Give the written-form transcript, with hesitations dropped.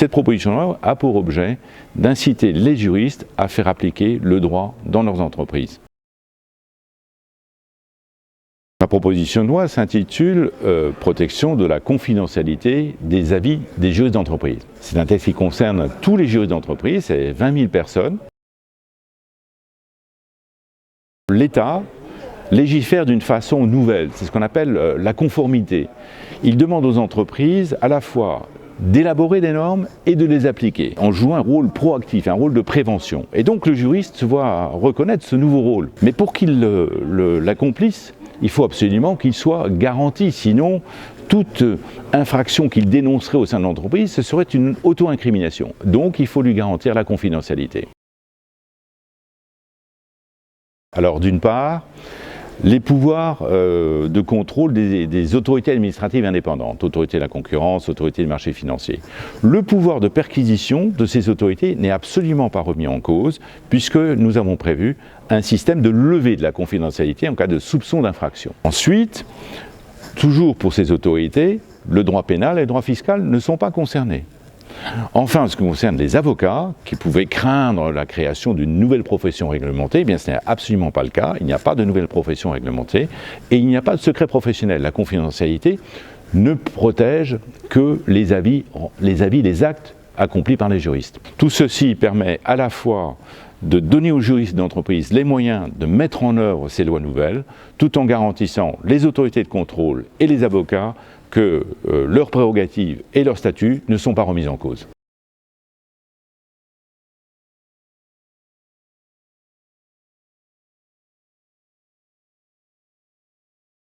Cette proposition de loi a pour objet d'inciter les juristes à faire appliquer le droit dans leurs entreprises. Ma proposition de loi s'intitule « Protection de la confidentialité des avis des juristes d'entreprise ». C'est un texte qui concerne tous les juristes d'entreprise, c'est 20 000 personnes. L'État légifère d'une façon nouvelle, c'est ce qu'on appelle la conformité. Il demande aux entreprises à la fois d'élaborer des normes et de les appliquer, en jouant un rôle proactif, un rôle de prévention. Et donc le juriste se voit reconnaître ce nouveau rôle. Mais pour qu'il l'accomplisse, il faut absolument qu'il soit garanti, sinon toute infraction qu'il dénoncerait au sein de l'entreprise, ce serait une auto-incrimination. Donc il faut lui garantir la confidentialité. Alors d'une part, les pouvoirs de contrôle des autorités administratives indépendantes, autorité de la concurrence, autorité du marché financier. Le pouvoir de perquisition de ces autorités n'est absolument pas remis en cause puisque nous avons prévu un système de levée de la confidentialité en cas de soupçon d'infraction. Ensuite, toujours pour ces autorités, le droit pénal et le droit fiscal ne sont pas concernés. Enfin, en ce qui concerne les avocats, qui pouvaient craindre la création d'une nouvelle profession réglementée, eh bien ce n'est absolument pas le cas. Il n'y a pas de nouvelle profession réglementée et il n'y a pas de secret professionnel. La confidentialité ne protège que les avis, les actes accomplis par les juristes. Tout ceci permet à la fois de donner aux juristes d'entreprise les moyens de mettre en œuvre ces lois nouvelles, tout en garantissant les autorités de contrôle et les avocats que leurs prérogatives et leurs statuts ne sont pas remis en cause.